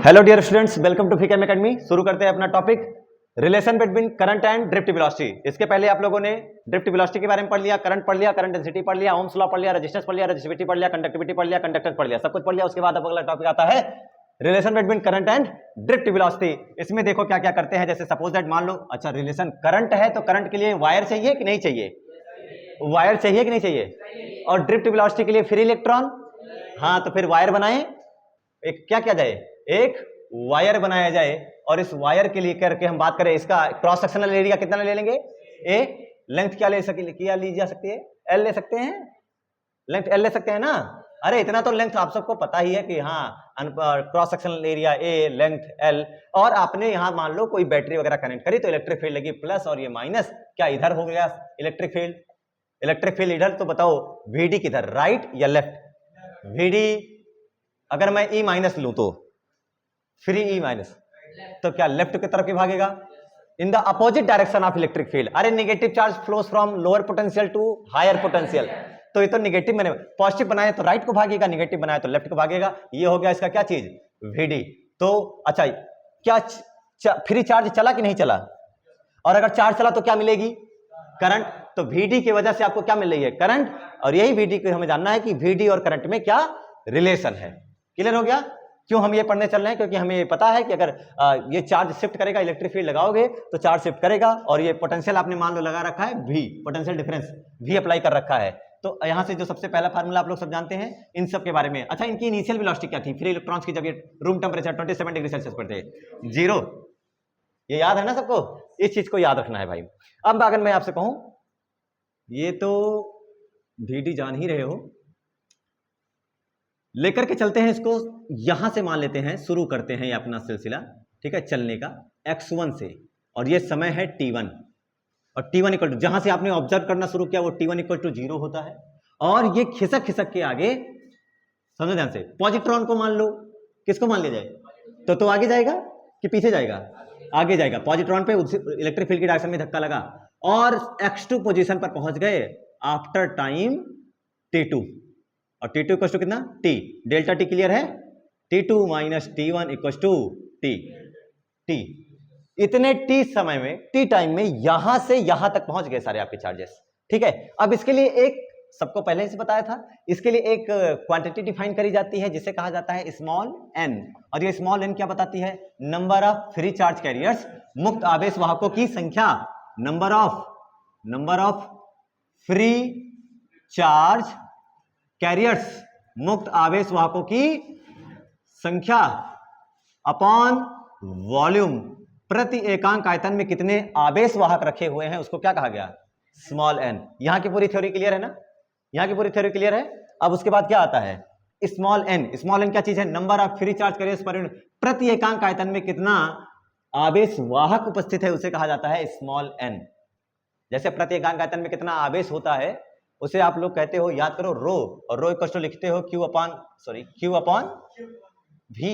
Hello dear students, welcome to Phychem academy. शुरू करते हैं अपना topic relation between current and drift velocity. इसके पहले आप लोगों ने ड्रिफ्ट वेलोसिटी के बारे में पढ़ लिया, करंट पढ़ लिया, करंट डेंसिटी पढ़ लिया, ओम्स लॉ पढ़ लिया, रेजिस्टेंस पढ़ लिया, रेजिस्टिविटी पढ़ लिया, कंडक्टिविटी पढ़ लिया, कंडक्टेंस पढ़ लिया, सब कुछ पढ़ लिया। उसके बाद अब अगला टॉपिक आता है relation between current and drift velocity. इसमें देखो क्या क्या करते हैं। जैसे सपोज दैट मान लो, अच्छा रिलेशन करंट है तो करंट के लिए वायर चाहिए कि नहीं चाहिए, वायर चाहिए कि नहीं चाहिए, और ड्रिफ्ट वेलोसिटी के लिए फ्री इलेक्ट्रॉन। हाँ, तो फिर वायर बनाए, एक क्या किया जाए, एक वायर बनाया जाए। और इस वायर के लिए करके हम बात करें, इसका क्रॉस सेक्शनल एरिया कितना ले लेंगे, ए। लेंथ क्या ले सके, क्या ली जा सकती है, एल ले सकते हैं, लेंथ एल ले सकते हैं ना। अरे इतना तो लेंथ आप सबको पता ही है कि हाँ, cross sectional area A, length L. और आपने यहां मान लो कोई बैटरी वगैरह कनेक्ट करी तो इलेक्ट्रिक फील्ड लगी प्लस, और ये माइनस, क्या इधर हो गया इलेक्ट्रिक फील्ड, इलेक्ट्रिक फील्ड इधर। तो बताओ वीडी किधर, राइट या लेफ्ट। वीडी अगर मैं ई माइनस लूं तो फ्री ई माइनस, तो क्या लेफ्ट की तरफ ही भागेगा, in the opposite direction of electric field. अरे negative charge flows from lower potential to higher potential, तो ये तो नेगेटिव, मैंने पॉजिटिव बनाया तो राइट को भागेगा, नेगेटिव बनाया तो लेफ्ट को भागेगा। ये हो गया इसका क्या चीज, वीडी। तो अच्छा, क्या फ्री चार्ज चला कि नहीं चला, और अगर चार्ज चला तो क्या मिलेगी, करंट। तो वीडी की वजह से आपको क्या मिल रही है, करंट। और यही वीडी को हमें जानना है कि वीडी और करंट में क्या रिलेशन है। क्लियर हो गया। क्यों हम ये पढ़ने चल रहे हैं, क्योंकि हमें पता है कि अगर ये चार्ज शिफ्ट करेगा, इलेक्ट्रिक फील्ड लगाओगे तो चार्ज शिफ्ट करेगा। और ये पोटेंशियल आपने मान लो लगा रखा है V, potential difference V apply कर रखा है। तो यहां से जो सबसे पहला फार्मूला आप लोग सब जानते हैं इन सब के बारे में। अच्छा, इनकी इनिशियल वेलोसिटी क्या थी फ्री इलेक्ट्रॉन्स की, जब ये रूम टेम्परेचर 27 डिग्री सेल्सियस पर थे, 0। ये याद है ना सबको, इस चीज को याद रखना है भाई। अब अगर मैं आपसे कहूं, ये तो वीडी जान ही रहे हो, लेकर के चलते हैं इसको, यहां से मान लेते हैं, शुरू करते हैं ये अपना सिलसिला, ठीक है, चलने का x1 से। और ये समय है t1, और t1 इक्वल टू, जहां से आपने ऑब्जर्व करना शुरू किया वो t1 इक्वल टू 0 होता है। और ये खिसक खिसक के आगे, समझो ध्यान से, पॉजिट्रॉन को मान लो, किसको मान लिया जाए, तो आगे जाएगा कि पीछे जाएगा, आगे जाएगा। पॉजिट्रॉन पे इलेक्ट्रिक फील्ड की डायरेक्शन में धक्का लगा और x2 पोजीशन पर पहुंच गए आफ्टर टाइम t2। और T2 इक्वल टू कितना, T, डेल्टा T क्लियर है, T2 minus T1 equal to T। इतने T समय में, T टाइम में यहां से यहां तक पहुंच गए सारे आपके चार्जेस, ठीक है। अब इसके लिए एक, सबको पहले से बताया था, इसके लिए एक क्वांटिटी डिफाइन करी जाती है जिसे कहा जाता है स्मॉल n। और ये स्मॉल n क्या बताती है, number of free charge carriers, मुक्त आवेश वाहकों की संख्या, number of free charge carriers, मुक्त आवेश वाहकों की संख्या, अपॉन वॉल्यूम, प्रति एकांक आयतन में कितने आवेश वाहक रखे हुए हैं, उसको क्या कहा गया, स्मॉल n। यहां की पूरी थ्योरी क्लियर है ना, यहां की पूरी थ्योरी क्लियर है। अब उसके बाद क्या आता है, स्मॉल n। स्मॉल n क्या चीज है, number of free charge carriers per unit, प्रति एकांक आयतन में कितना आवेश वाहक उपस्थित है उसे कहा जाता है स्मॉल n। जैसे प्रति एकांक आयतन में कितना आवेश होता है उसे आप लोग कहते हो, याद करो, रो, और रो इक्वल टू लिखते हो क्यू अपॉन वी।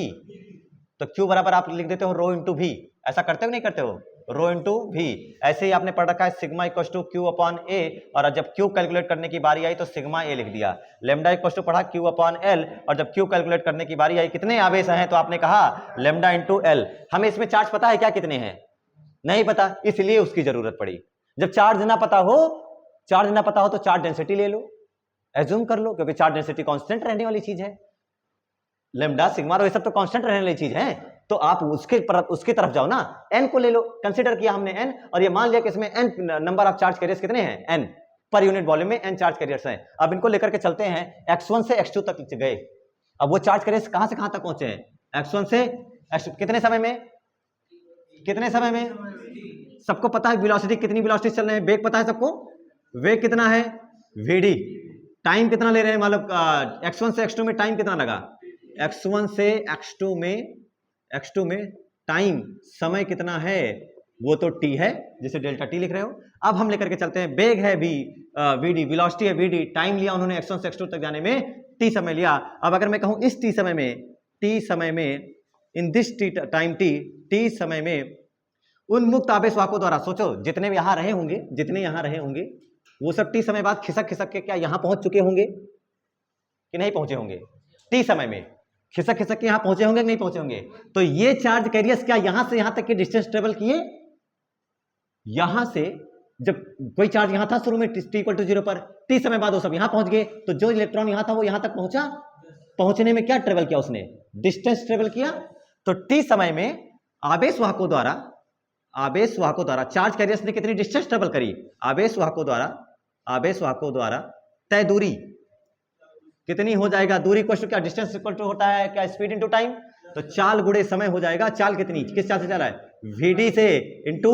तो क्यू बराबर आप लिख देते हो रो इंटू वी, ऐसा करते हो नहीं करते हो, रो इंटू वी। ऐसे ही आपने पढ़ रखा है sigma equal to Q upon A, और जब क्यू कैलकुलेट करने की बारी आई तो सिग्मा ए लिख दिया। लेमडा इक्वल टू पढ़ा क्यू अपॉन एल, और जब क्यू कैलकुलेट करने की बारी आई कितने आवेश हैं तो आपने कहा लेमडा इंटू एल। हमें इसमें चार्ज पता है क्या कितने हैं, नहीं पता, इसलिए उसकी जरूरत पड़ी। जब चार्ज ना पता हो तो चार्ज डेंसिटी ले लो, एज्यूम कर लो, क्योंकि चार्ज डेंसिटी कांस्टेंट रहने वाली चीज है, लेमडा सिग्मा और ये सब तो कांस्टेंट रहने वाली चीज है। तो आप उसकी तरफ जाओ ना, n को ले लो, कंसीडर किया हमने n, और ये मान लिया कि इसमें n number of charge carriers कितने हैं, n पर यूनिट वॉल्यूम में n चार्ज कैरियर्स हैं। अब इनको लेकर के चलते हैं, x1 से x2 तक गए। अब वो चार्ज कैरियर्स कहां से कहां तक पहुंचे हैं, x1 से x2, कितने समय में, सबको पता है वेलोसिटी, कितनी वेलोसिटी चल रहे हैं, वेग पता है सबको, वेग कितना है vd, टाइम कितना ले रहे हैं, मतलब x1 से x2 में टाइम कितना लगा, x1 से x2 में टाइम, समय कितना है, वो तो t है, जिसे डेल्टा t लिख रहे हो। अब हम लेकर के चलते हैं, वेग है vd, वेलोसिटी है vd, टाइम लिया उन्होंने x1 से x2 तक जाने में t समय लिया। अब अगर मैं कहूं इस t समय में इन दिस टाइम t समय में उन मुक्त आवेश वाहकों द्वारा, सोचो जितने यहां रहे होंगे वो सब टी समय बाद खिसक खिसक के क्या यहां पहुंच चुके होंगे कि नहीं पहुंचे होंगे, टी समय में खिसक खिसक के यहां पहुंचे होंगे कि नहीं पहुंचे होंगे? तो ये चार्ज कैरियर्स क्या यहां से यहां तक की डिस्टेंस ट्रेवल किए? यहां से जब कोई चार्ज यहां था शुरू में t इक्वल टू 0 पर, t समय बाद वो सब यहां पहुंच गए, तो जो इलेक्ट्रॉन यहां था वो यहां तक पहुंचा, पहुंचने में क्या ट्रेवल किया उसने? डिस्टेंस ट्रेवल किया। तो t समय में आवेश वाहकों द्वारा चार्ज कैरियर्स ने कितनी डिस्टेंस ट्रेवल करी? आवेश वाहकों द्वारा तय दूरी कितनी हो जाएगा? दूरी इक्वल टू क्या? डिस्टेंस इक्वल टू होता है क्या? Speed into time. तो चाल गुणे समय हो जाएगा। चाल कितनी, किस चाल से चल रहा है? vd से इंटू,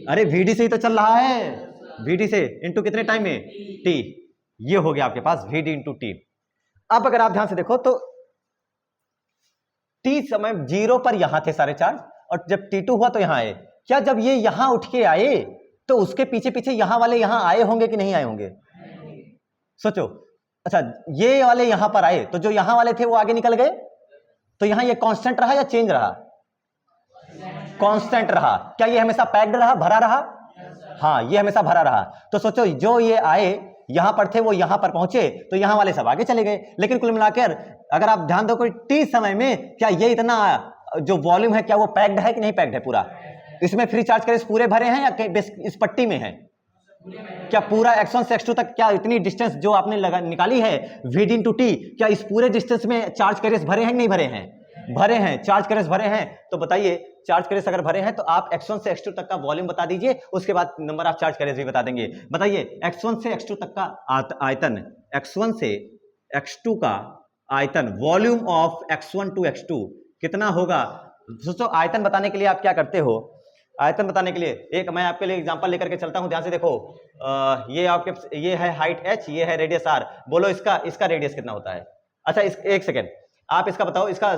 अरे vd से ही तो चल रहा है, vd से इंटू कितने टाइम में? t। ये हो गया आपके पास vd इंटू t। अब अगर आप ध्यान से देखो तो t समय 0 पर यहां थे सारे चार्ज, और जब t2 हुआ तो यहां आए। क्या जब ये यहां उठ के आए तो उसके पीछे पीछे यहां वाले यहां आए होंगे कि नहीं आए होंगे? सोचो। अच्छा, ये वाले यहां पर आए तो जो यहां वाले थे वो आगे निकल गए, तो यहां ये कांस्टेंट रहा या चेंज रहा? कांस्टेंट रहा। क्या ये हमेशा पैक्ड रहा, भरा रहा? हाँ, ये हमेशा भरा रहा। तो सोचो, जो ये आए यहां पर थे वो यहां पर पहुंचे, तो यहां वाले सब आगे चले गए। लेकिन कुल मिलाकर अगर आप ध्यान दो, कोई टी समय में क्या ये इतना जो वॉल्यूम है क्या वो पैक्ड है कि नहीं पैक्ड है पूरा? इसमें फ्री चार्ज कैरियर्स पूरे भरे हैं या इस पट्टी में है? क्या पूरा x1 से x2 तक, क्या इतनी डिस्टेंस जो आपने निकाली है vd इंटू टी, क्या इस पूरे डिस्टेंस में चार्ज कैरियर्स भरे हैं कि नहीं भरे हैं? भरे हैं, चार्ज कैरियर्स भरे हैं। तो बताइए, चार्ज कैरियर्स अगर भरे हैं तो आप x1 से x2 तक का वॉल्यूम बता दीजिए, उसके बाद नंबर ऑफ चार्ज कैरियर्स भी बता देंगे। बताइए, x1 से x2 तक का आयतन, x1 से x2 का आयतन, volume of x1 to x2 कितना होगा? दोस्तों, आयतन बताने के लिए आप क्या करते हो? आयतन बताने के लिए एक मैं आपके लिए एग्जांपल लेकर के चलता हूं, ध्यान से देखो। ये आपके, ये है हाइट h, ये है रेडियस r। बोलो इसका रेडियस कितना होता है? अच्छा, एक सेकेंड, आप इसका बताओ, इसका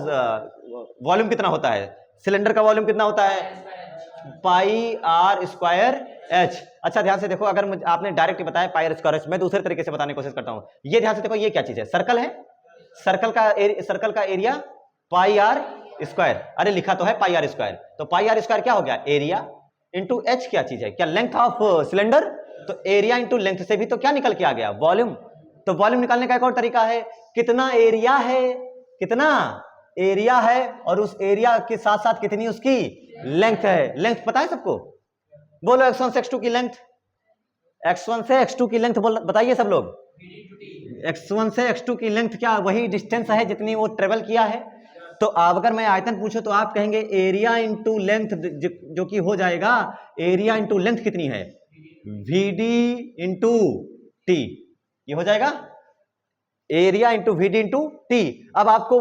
वॉल्यूम कितना होता है? सिलेंडर का वॉल्यूम कितना होता है? पाई आर स्क्वायर h। अच्छा, ध्यान से देखो, अगर आपने डायरेक्ट बताया पाई आर स्क्वायर h, मैं दूसरे तरीके से बताने की कोशिश करता हूं। ये ध्यान से देखो, ये क्या चीज है? सर्कल है। सर्कल का एरिया पाई आर स्क्वायर। अरे लिखा तो है पाई आर स्क्वायर, तो पाई आर स्क्वायर क्या हो गया? Area into H. क्या चीज है? क्या लेंथ ऑफ सिलेंडर। तो एरिया इंटू लेंथ से भी तो क्या निकल के आ गया? वॉल्यूम। तो वॉल्यूम निकालने का एक और तरीका है, कितना एरिया है, कितना एरिया है, और उस एरिया के साथ साथ कितनी उसकी लेंथ है। लेंथ पता है सबको? बोलो x1 से x2 की लेंथ, x1 से x2 की लेंथ बताइए सब लोग। x1 से x2 की लेंथ क्या वही डिस्टेंस है जितनी वो ट्रेवल किया है? तो अगर मैं आयतन पूछूं तो आप कहेंगे एरिया इंटू लेंथ, जो कि हो जाएगा एरिया इंटू लेंथ कितनी है? vd into T. ये हो जाएगा area into vd into T. अब आपको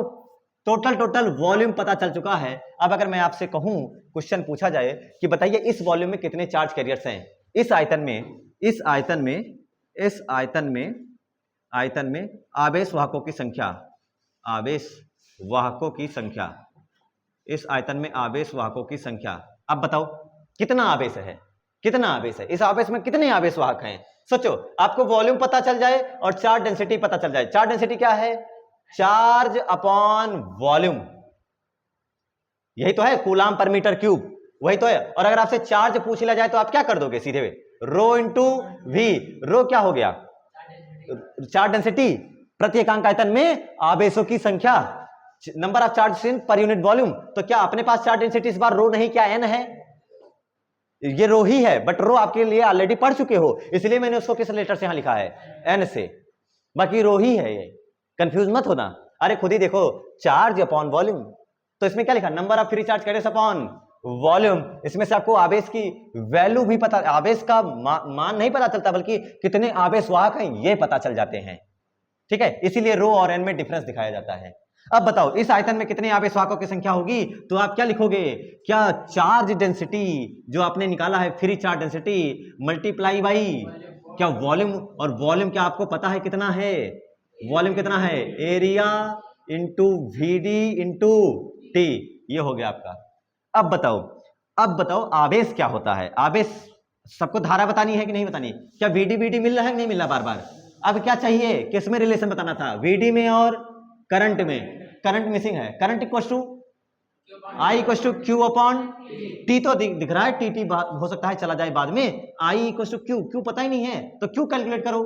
टोटल वॉल्यूम पता चल चुका है। अब अगर मैं आपसे कहूं, क्वेश्चन पूछा जाए कि बताइए इस वॉल्यूम में कितने चार्ज कैरियर्स हैं? इस आयतन में आवेश वाहकों की संख्या, इस आयतन में आवेश वाहकों की संख्या। अब बताओ कितना आवेश है? इस आवेश में कितने आवेश वाहक हैं? सोचो, आपको वॉल्यूम पता चल जाए और चार्ज डेंसिटी पता चल जाए। चार्ज डेंसिटी क्या है? चार्ज अपॉन वॉल्यूम, यही तो है, कूलाम पर मीटर क्यूब, वही तो है। और अगर आपसे चार्ज पूछ लिया जाए तो आप क्या कर दोगे? सीधे रो इंटू वी। रो क्या हो गया? चार्ज डेंसिटी, प्रति एकांक आयतन में आवेशों की संख्या, number of charge in per unit volume. तो क्या अपने पास चार्ज डेंसिटी इस बार रो नहीं, क्या एन है? ये रो ही है, बट रो आपके लिए ऑलरेडी पढ़ चुके हो, इसलिए मैंने उसको किस लेटर से यहां लिखा है? एन से। बाकी रो ही है, ये कंफ्यूज मत होना। अरे खुद ही देखो, चार्ज अपॉन वॉल्यूम, तो इसमें क्या लिखा? Number of free charge carriers upon volume. इसमें से आपको आवेश की वैल्यू भी पता, आवेश का मान नहीं पता चलता, बल्कि कितने आवेश वाहक हैं ये पता चल जाते हैं। ठीक है, इसीलिए रो और एन में डिफरेंस दिखाया जाता है। अब बताओ, इस आयतन में कितने आवेश वाहकों की संख्या होगी? तो आप क्या लिखोगे? क्या चार्ज डेंसिटी जो आपने निकाला है, free charge density, multiply by क्या वॉल्यूम। और वॉल्यूम क्या आपको पता है कितना है? वॉल्यूम कितना है? Area into vd into T. ये हो गया आपका। अब बताओ आवेश क्या होता है? आवेश सबको धारा बतानी है कि नहीं बतानी? क्या vd मिल रहा है कि नहीं मिल रहा बार बार? अब क्या चाहिए? किस में रिलेशन बताना था? vd में और करंट में। करंट मिसिंग है। Current equal to I equal to Q upon T. तो दिख रहा है, टी हो सकता है चला जाए बाद में। आई इक्वल टू क्यू पता ही नहीं है, तो क्यू कैलकुलेट करो।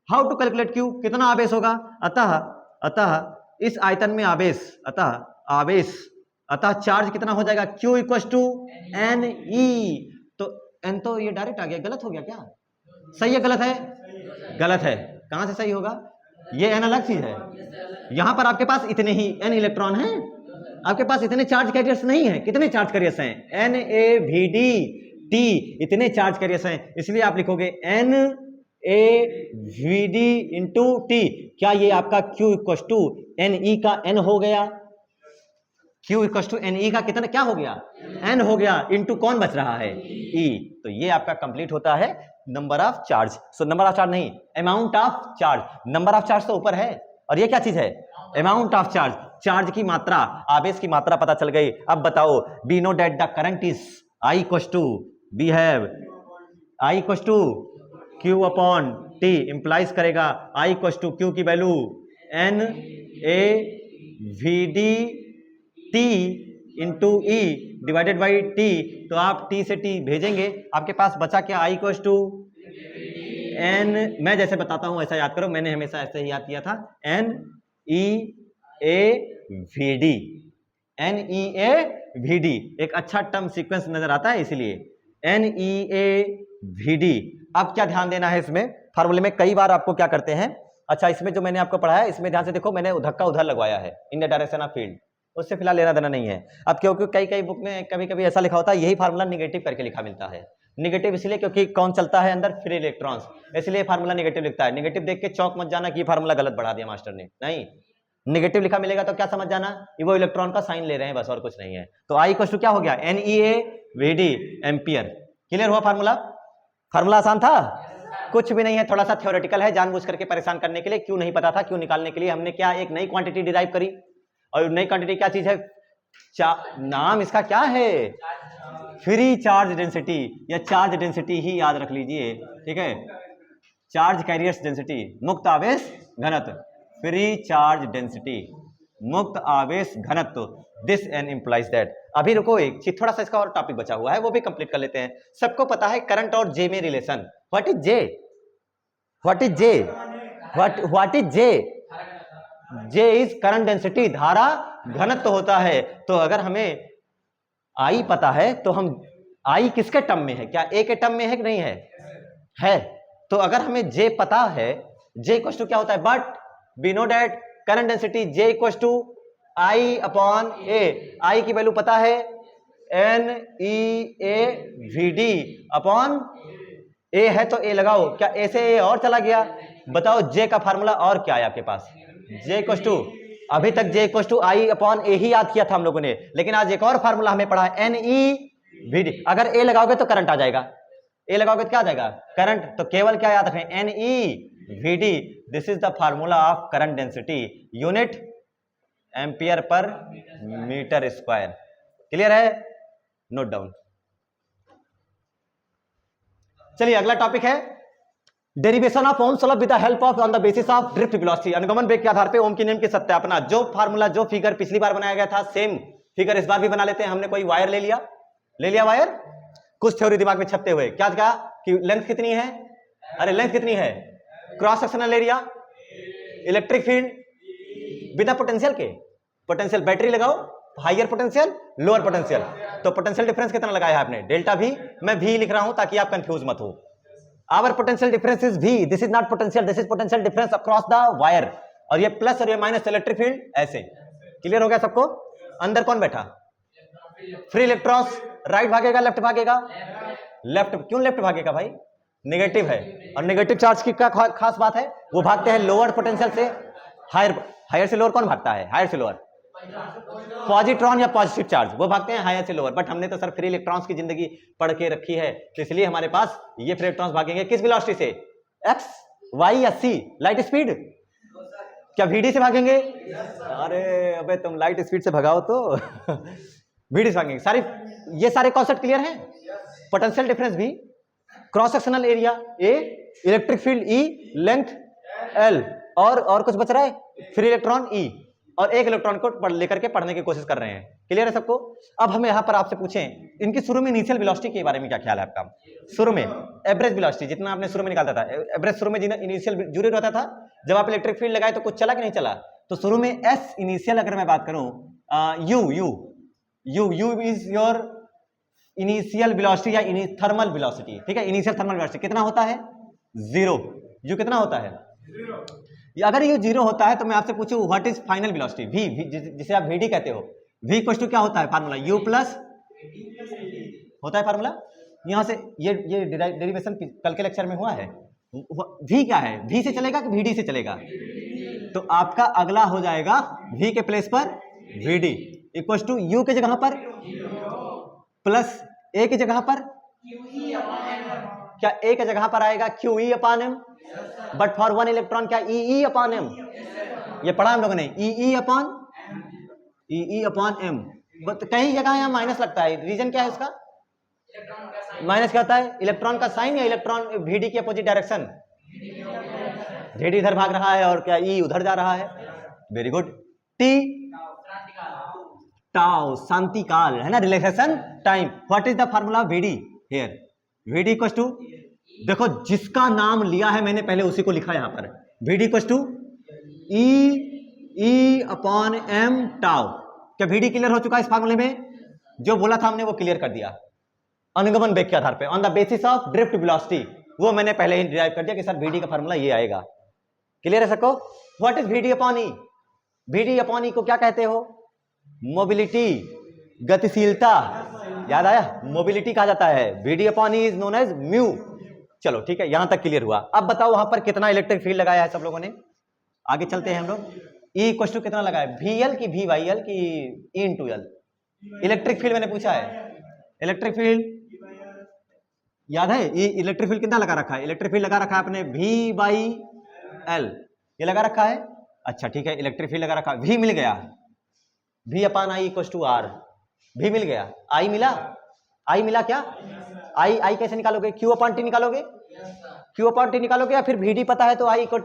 How to calculate Q? कितना आवेश होगा? अतः इस आयतन में आवेश, अतः चार्ज कितना हो जाएगा, Q equal to N E. तो एन तो ये डायरेक्ट आ गया, गलत हो गया क्या? सही है गलत है? गलत है। कहां से सही होगा? ये एन अलग चीज है, यहां पर आपके पास इतने ही एन इलेक्ट्रॉन हैं, आपके पास इतने चार्ज कैरियर्स नहीं है। कितने चार्ज कैरियर्स हैं? N A V D T, इतने चार्ज कैरियर्स हैं, इसलिए आप लिखोगे N A V D into T. क्या ये आपका Q equal to N E का एन हो गया? Q equal to N E का कितना क्या हो गया? एन हो गया, इंटू कौन बच रहा है? E। तो ये आपका कंप्लीट होता है number of charge. So number of charge नहीं, amount of charge. Number of charge तो ऊपर है, और ये क्या चीज है? Amount of charge. चार्ज की मात्रा, आवेश की मात्रा पता चल गई। अब बताओ, we know that the current is I equal to, we have I equal to Q upon T, implies करेगा I इक्वल टू Q की value N A V D T into E divided by T. तो आप T से T भेजेंगे, आपके पास बचा क्या? I equal to N, मैं जैसे बताता हूं ऐसा याद करो, मैंने हमेशा ऐसे ही याद किया था, N E A V D, N E A V D एक अच्छा टर्म सीक्वेंस नजर आता है, इसलिए N E A V D. अब क्या ध्यान देना है इसमें, फार्मूले में कई बार आपको क्या करते हैं, अच्छा इसमें जो मैंने आपको पढ़ाया इसमें ध्यान से देखो, मैंने धक्का उधर लगवाया है, in the direction of field, उससे फिलहाल लेना देना नहीं है। अब क्योंकि कई कई बुक में कभी कभी ऐसा लिखा होता है, यही फार्मूला निगेटिव करके लिखा मिलता है। निगेटिव इसलिए क्योंकि कौन चलता है अंदर? फ्री इलेक्ट्रॉन्स, इसलिए फार्मूला निगेटिव लिखता है। निगेटिव देख के चौंक मत जाना कि फार्मूला गलत बढ़ा दिया मास्टर ने, नहीं, निगेटिव लिखा मिलेगा तो क्या समझ जाना कि वो इलेक्ट्रॉन का साइन ले रहे हैं, बस और कुछ नहीं है। तो आई इक्वल टू क्या हो गया? N E A V D ampere. Clear हुआ फार्मूला? फार्मूला आसान था? कुछ भी नहीं है, थोड़ा सा थ्योरेटिकल है, जानबूझ करके परेशान करने के लिए। क्यों नहीं पता था, क्यों निकालने के लिए हमने क्या एक नई क्वांटिटी डिराइव करी, और नई क्वांटिटी क्या चीज है? नाम इसका क्या है? फ्री चार्ज डेंसिटी, या चार्ज डेंसिटी ही याद रख लीजिए, ठीक है? चार्ज कैरियर्स डेंसिटी, मुक्त आवेश घनत्व, फ्री चार्ज डेंसिटी, मुक्त आवेश घनत्व। This N implies that. अभी रुको, एक चीज थोड़ा सा इसका और टॉपिक बचा हुआ है, वो भी कंप्लीट कर लेते हैं। सबको पता है करंट और जे में relation. What is J? What is J? What is J? J is current density, धारा घनत्व होता है। तो अगर हमें आई पता है तो हम आई किसके टर्म में है? क्या ए के टर्म में है कि नहीं है? है। तो अगर हमें जे पता है, जे इक्वल टू क्या होता है? But we know that current density J equal to I upon A. I की वैल्यू पता है N E A V D upon A है, तो ए लगाओ। क्या ए से ए और चला गया? बताओ जे का फार्मूला और क्या है आपके पास? जे इक्वल टू, अभी तक जे इक्वल टू आई अपॉन ए ही याद किया था हम लोगों ने, लेकिन आज एक और फार्मूला हमें पढ़ा है, एन ई वी डी। अगर ए लगाओगे तो करंट आ जाएगा, ए लगाओगे तो क्या आ जाएगा? करंट। तो केवल क्या याद रखें? N E V D. This is the formula of current density, unit ampere per metre square. Clear है? Note down. चलिए अगला टॉपिक है derivation of Ohm's law with the help of on the basis of drift velocity. अनुगमन वेग के आधार पे ओम के नियम की सत्यापना। जो फार्मूला, जो फिगर पिछली बार बनाया गया था, सेम फिगर इस बार भी बना लेते हैं। हमने कोई वायर ले लिया वायर, कुछ थ्योरी दिमाग में छपते हुए। क्या कहा कि लेंथ कितनी है? अरे लेंथ कितनी है? Cross sectional area, electric field बिना पोटेंशियल के, पोटेंशियल बैटरी लगाओ, हाइयर पोटेंशियल, लोअर पोटेंशियल। तो पोटेंशियल डिफरेंस कितना लगाया है आपने? Delta we. मैं वी लिख रहा हूं ताकि आप कंफ्यूज मत हो। Our potential difference is V, this is not potential, this is potential difference across the wire. और ये प्लस और ये माइनस इलेक्ट्रिक फील्ड ऐसे। क्लियर हो गया सबको? अंदर कौन बैठा? Free electrons. राइट भागेगा लेफ्ट भागेगा? लेफ्ट। क्यों लेफ्ट भागेगा भाई? नेगेटिव है, और नेगेटिव चार्ज की क्या खास बात है? वो भागते हैं लोअर पोटेंशियल से हायर। हायर से लोअर कौन भागता है? हायर से लोअर पॉजिट्रॉन या पॉजिटिव चार्ज, वो भागते हैं हायर से लोअर। बट हमने तो सर फ्री इलेक्ट्रॉन्स की जिंदगी पढ़ के रखी है, तो इसलिए हमारे पास ये फ्री इलेक्ट्रॉन्स भागेंगे किस वेलोसिटी से? एक्स, वाई या सी? Light speed. क्या वीडी से भागेंगे? अरे अबे तुम लाइट स्पीड से भगाओ तो वीडी से भागेंगे। ये सारे कॉन्सेप्ट क्लियर हैं? पोटेंशियल डिफरेंस भी, cross sectional area A, electric field E, length L, और कुछ बच रहा है? फ्री इलेक्ट्रॉन ई, और एक इलेक्ट्रॉन को लेकर के पढ़ने की कोशिश कर रहे हैं। क्लियर है सबको? अब हम यहां पर आपसे पूछें, इनकी शुरू में इनिशियल वेलोसिटी के बारे में क्या ख्याल है आपका? शुरू में एवरेज वेलोसिटी जितना आपने शुरू में निकालता था, एवरेज शुरू में इनिशियल जरूरी रहता था। जब आप इलेक्ट्रिक फील्ड लगाए तो कुछ चला कि नहीं चला? तो शुरू में एस इनिशियल अगर मैं बात करूं, you is your initial velocity या थर्मल वेलोसिटी, ठीक है, इनिशियल थर्मल वेलोसिटी कितना होता है? 0। यू कितना होता है? 0। अगर ये 0 होता है तो मैं आपसे पूछूं what is final velocity, V, जिसे आप वीडी कहते हो, वी इक्वल टू क्या होता है फार्मूला? यू प्लस होता है फार्मूला। यहां से ये डेरिवेशन कल के लेक्चर में हुआ है। वी क्या है? वी से चलेगा कि वीडी से चलेगा? तो आपका अगला हो जाएगा वी के प्लेस पर वीडी इक्वल टू यू के जगह पर प्लस ए की जगह पर क्या ए की जगह पर आएगा Q E upon M, but for one electron क्या ई अपॉन एम, ये पढ़ा हम लोगों ने, ई अपॉन एम। कहीं जगह यहाँ माइनस लगता है, रीजन क्या है इसका? माइनस क्या होता है? इलेक्ट्रॉन का साइन या इलेक्ट्रॉन वीडी की अपोजिट डायरेक्शन, वीडी इधर भाग रहा है और क्या ई उधर जा रहा है। Very good. टी टाउ शांति काल है ना, relaxation time. What is the formula V D here? V D equals to, देखो जिसका नाम लिया है मैंने पहले उसी को लिखा यहां पर, V D equals to E upon M tau. क्या वीडी क्लियर हो चुका है इस फार्मूले में? जो बोला था हमने वो क्लियर कर दिया अनुगमन वेग के आधार पे, on the basis of drift velocity, वो मैंने पहले ही डिराइव कर दिया कि सर वीडी का फार्मूला ये आएगा। क्लियर है सबको? What is VD upon E? VD upon E को क्या कहते हो? मोबिलिटी, गतिशीलता। याद आया? मोबिलिटी कहा जाता है। V D upon E is known as mu. चलो ठीक है, यहां तक क्लियर हुआ। अब बताओ वहां पर कितना इलेक्ट्रिक फील्ड लगाया है सब लोगों ने? आगे चलते हैं हम लोग। ई इक्वल टू कितना लगाया? वी एल की वी वाई एल की E into L? Electric field मैंने पूछा है। इलेक्ट्रिक फील्ड याद है? ये इलेक्ट्रिक फील्ड कितना लगा रखा है? इलेक्ट्रिक फील्ड लगा रखा है आपने वी बाई एल, ये लगा रखा है। अच्छा ठीक है, इलेक्ट्रिक फील्ड लगा रखा, वी मिल गया, V upon I equal to R, V मिल गया। आई मिला? आई मिला क्या? आई कैसे निकालोगे? क्यू अपान टी निकालोगे? क्यू अपान टी निकालोगे, या फिर वीडी पता है तो आई इक्वल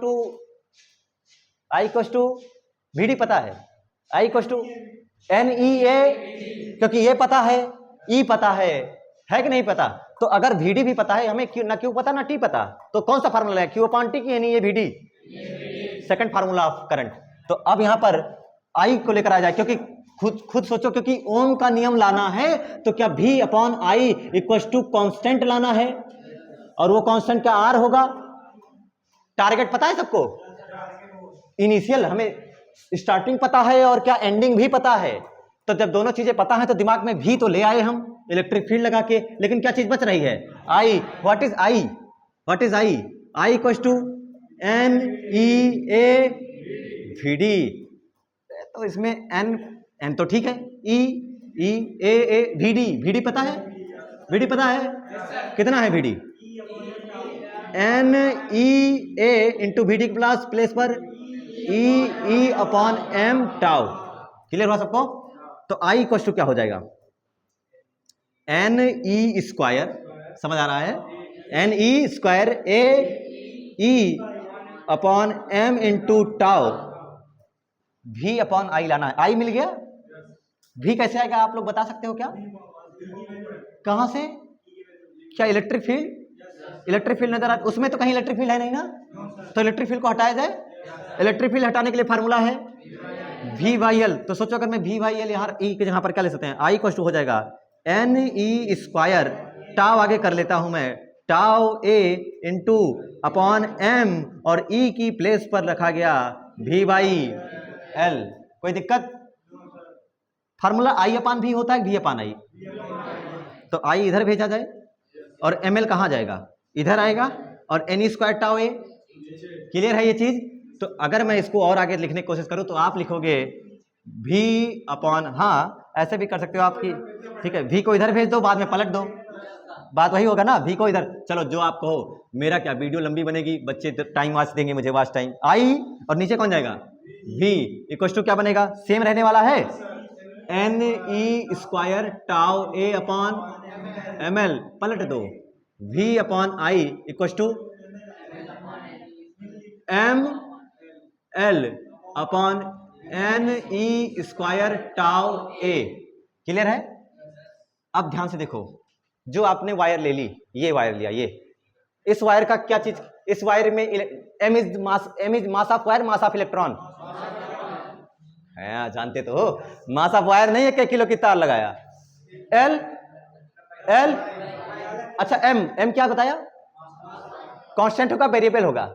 टू वीडी पता है, आई इक्वल टू एन ई ए, क्योंकि ये पता है, ई पता है कि नहीं पता? तो अगर वीडी भी पता है, हमें क्यू ना क्यू पता ना टी पता, तो कौन सा फार्मूला है? क्यू अपान टी की यानी ये V D, second formula of current. तो अब यहां पर आई को लेकर आ जाए, क्योंकि खुद सोचो, क्योंकि ओम का नियम लाना है तो क्या V upon I equal to constant लाना है, और वो कांस्टेंट क्या आर होगा। टारगेट पता है सबको? इनिशियल हमें स्टार्टिंग पता है और क्या एंडिंग भी पता है। तो जब दोनों चीजें पता है तो दिमाग में भी तो ले आए हम इलेक्ट्रिक फील्ड लगा के, लेकिन क्या चीज बच रही है? I. What is I? What is I? I equal to N E A V D. तो इसमें एन तो ठीक है, ई ए वी डी पता है? वीडी पता है? कितना है VD? N E A into V D plus place पर E upon M tau. Clear हुआ सबको? तो आई इक्वल टू क्या हो जाएगा? एन ई स्क्वायर, समझ आ रहा है? N E square A E upon M into tau, V upon I लाना है। आई मिल गया, वी कैसे आएगा आप लोग बता सकते हो क्या? कहां से? क्या इलेक्ट्रिक फील्ड? इलेक्ट्रिक फील्ड नजर आ, उसमें तो कहीं इलेक्ट्रिक फील्ड है नहीं ना, तो इलेक्ट्रिक फील्ड को हटाया जाए। इलेक्ट्रिक फील्ड हटाने के लिए फार्मूला है वी वाई एल। तो सोचो अगर मैं वी वाई एल यहाँ ई के जहां पर क्या ले सकते हैं? आई इक्वल टू हो जाएगा एन ई स्क्वायर, टाउ आगे कर लेता हूं मैं, टाउ ए इंटू अपॉन एम, और ई की प्लेस पर रखा गया वी बाई एल। कोई दिक्कत? फार्मूला आई अपान भी होता है, वी अपान आई। तो आई इधर भेजा जाए और एम एल कहां जाएगा? इधर आएगा, और N E square tau A. Clear है ये चीज? तो अगर मैं इसको और आगे लिखने की कोशिश करूं तो आप लिखोगे वी अपॉन, हाँ ऐसे भी कर सकते हो आपकी, ठीक है, वी को इधर भेज दो, बाद में पलट दो, बात वही होगा ना, वी को इधर। चलो जो आप कहो, मेरा क्या वीडियो लंबी बनेगी, बच्चे टाइम वाच देंगे मुझे, वाच टाइम। आई और नीचे कौन जाएगा? वी इक्वल टू क्या बनेगा? सेम रहने वाला है, N E square tau A upon M L, पलट दो, V upon I equal to M L upon N E square tau A. Clear है? अब ध्यान से देखो, जो आपने वायर ले ली, ये वायर लिया, ये इस वायर का क्या चीज? इस वायर में M is mass of wire, mass of electron. हाँ जानते तो हो, मास ऑफ वायर नहीं है कि किलो की तार लगाया। एल एल अच्छा एम एम क्या बताया, कांस्टेंट होगा वेरिएबल होगा,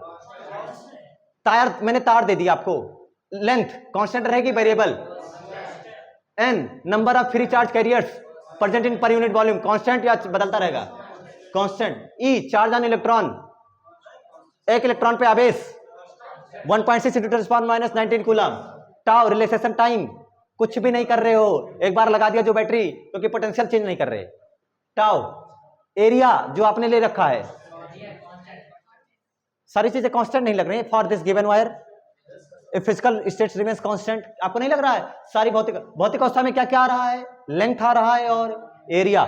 तार मैंने तार दे दिया आपको, लेंथ कांस्टेंट रहेगी variable, N number of free charge carriers present in per unit volume constant या बदलता रहेगा constant, E charge on electron, एक इलेक्ट्रॉन पे आवेश 1.6 × 10⁻⁻19 कूलम, टाउ रिलैक्सेशन टाइम, कुछ भी नहीं कर रहे हो, एक बार लगा दिया जो बैटरी, क्योंकि पोटेंशियल चेंज नहीं कर रहे, टाउ एरिया जो आपने ले रखा है, सारी चीजें कांस्टेंट नहीं लग रही है for this given wire, physical state remains constant, आपको नहीं लग रहा है, सारी भौतिक अवस्था में क्या क्या आ रहा है, लेंथ आ रहा है और एरिया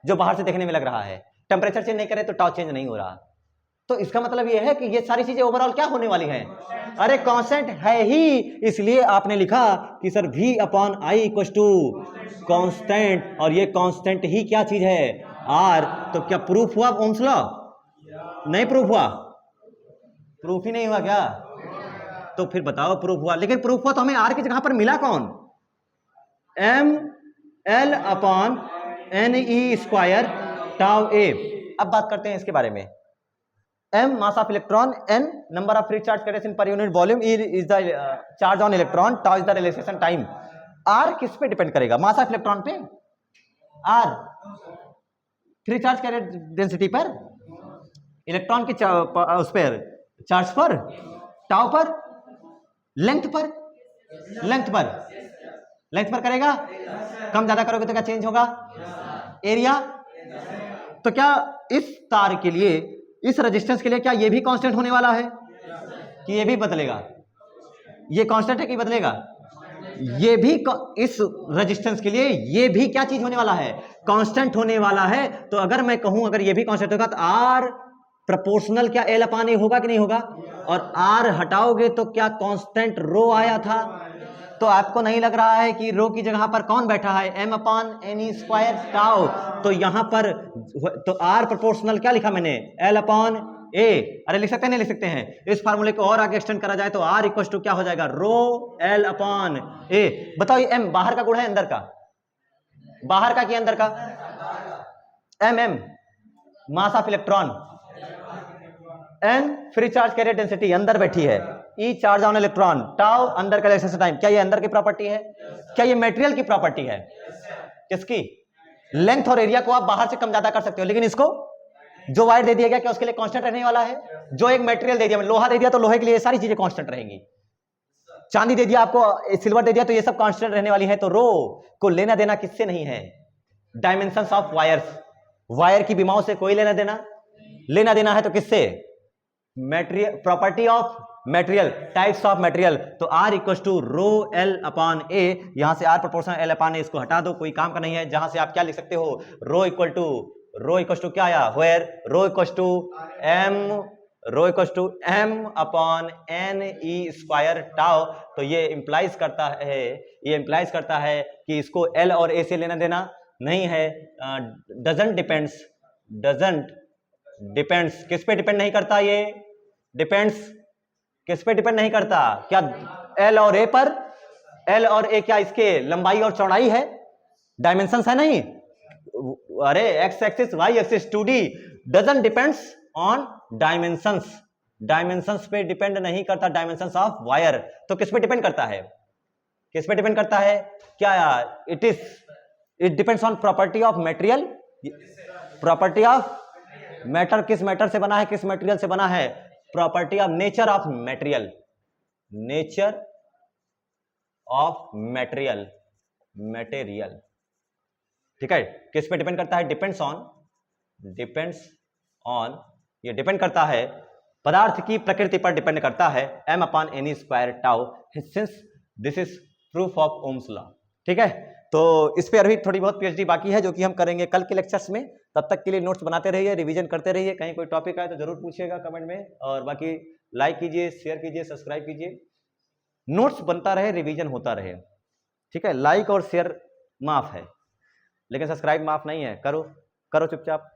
जो बाहर से देखने में लग रहा है, टेम्परेचर चेंज नहीं करे तो टाउ चेंज नहीं हो रहा, तो इसका मतलब यह है कि ये सारी चीजें ओवरऑल क्या होने वाली हैं, अरे कांस्टेंट है ही, इसलिए आपने लिखा कि सर V/I = कांस्टेंट, और ये कांस्टेंट ही क्या चीज है, आर, तो क्या प्रूफ हुआ ओम्स लॉ, नहीं प्रूफ हुआ, प्रूफ ही नहीं हुआ क्या, तो फिर बताओ प्रूफ हुआ, लेकिन प्रूफ हुआ तो हमें आर की जगह पर मिला कौन, mL/ne² टाउ ए। अब बात करते हैं इसके बारे में, m mass of electron, n number of free charge carriers in per unit volume, e is the charge on electron, tau is the relaxation time, r किस पे डिपेंड करेगा, मास ऑफ इलेक्ट्रॉन पे, r free charge carrier density पर, electron की उस पर charge पर, tau पर, लेंथ पर, लेंथ पर करेगा, कम ज्यादा करोगे तो क्या चेंज होगा, एरिया, तो क्या इस तार के लिए, इस रेजिस्टेंस के लिए क्या ये भी कांस्टेंट होने वाला है कि ये भी बदलेगा, ये कांस्टेंट है कि बदलेगा, ये भी इस रेजिस्टेंस के लिए ये भी क्या चीज होने वाला है, कांस्टेंट होने वाला है, तो अगर मैं कहूं अगर ये भी कांस्टेंट होगा तो आर प्रोपोर्शनल क्या L/A होगा कि नहीं होगा, और आर हटाओगे तो क्या कांस्टेंट रो आया था, तो आपको नहीं लग रहा है कि रो की जगह पर कौन बैठा है, m/ne² टाउ, तो यहां पर तो आर प्रोपोर्शनल क्या लिखा मैंने, L/A, अरे लिख सकते हैं नहीं लिख सकते हैं, इस फार्मूले को और आगे एक्सटेंड करा जाए तो R = क्या हो जाएगा, रो L/A। बताओ ये m बाहर का गुण है अंदर का, बाहर का कि अंदर का, m mass of electron, n free charge carrier density अंदर बैठी है, E charge on electron, tau अंदर का रिलैक्सेशन टाइम, क्या ये अंदर की प्रॉपर्टी है, क्या ये मटेरियल की प्रॉपर्टी है, किसकी, लेंथ और एरिया को आप बाहर से कम ज्यादा कर सकते हो, लेकिन इसको जो वायर दे दिया गया क्या उसके लिए कांस्टेंट रहने वाला है, जो एक मटेरियल दे दिया, लोहा दे दिया तो लोहे के लिए सारी चीजें कांस्टेंट रहेंगी, चांदी दे दिया आपको, सिल्वर दे दिया तो ये सब कांस्टेंट रहने वाली है, तो रो को लेना देना किससे नहीं है, डायमेंशंस ऑफ वायर्स, वायर की विमाओं से कोई लेना देना है तो किससे, material, property of material, types of material, तो R = रो L/A, यहां से R प्रोपोर्शनल L/A, इसको हटा दो, कोई काम का नहीं है, जहां से आप क्या लिख सकते हो, रो इक्वल टू क्या आया, where rho equal to m/ne² tau, तो ये इंप्लाइज करता है कि इसको L और A से लेना देना नहीं है, डजंट डिपेंड्स किस पे डिपेंड नहीं करता, ये डिपेंड्स किस पे डिपेंड नहीं करता, क्या L और A पर, L और A क्या इसके लंबाई और चौड़ाई है, डायमेंशंस है नहीं, अरे x axis y axis 2D doesn't depends on dimensions पे डिपेंड नहीं करता, डायमेंशंस ऑफ वायर, तो किस पे डिपेंड करता है, क्या it depends on property of material, property of matter, किस मैटर से बना है, किस मटेरियल से बना है, property of nature of material, ठीक है, किस पे डिपेंड करता है, डिपेंड्स ऑन, ये डिपेंड करता है पदार्थ की प्रकृति पर डिपेंड करता है, m/ne² tau, since this is proof of Ohm's law, ठीक है, तो इस पे अभी थोड़ी बहुत PhD बाकी है जो कि हम करेंगे कल के लेक्चर्स में, तब तक के लिए नोट्स बनाते रहिए, रिवीजन करते रहिए, कहीं कोई टॉपिक आए तो जरूर पूछिएगा कमेंट में, और बाकी लाइक कीजिए, शेयर कीजिए, सब्सक्राइब कीजिए, नोट्स बनता रहे, रिवीजन होता रहे, ठीक है, लाइक और शेयर माफ है लेकिन सब्सक्राइब माफ नहीं है, करो चुपचाप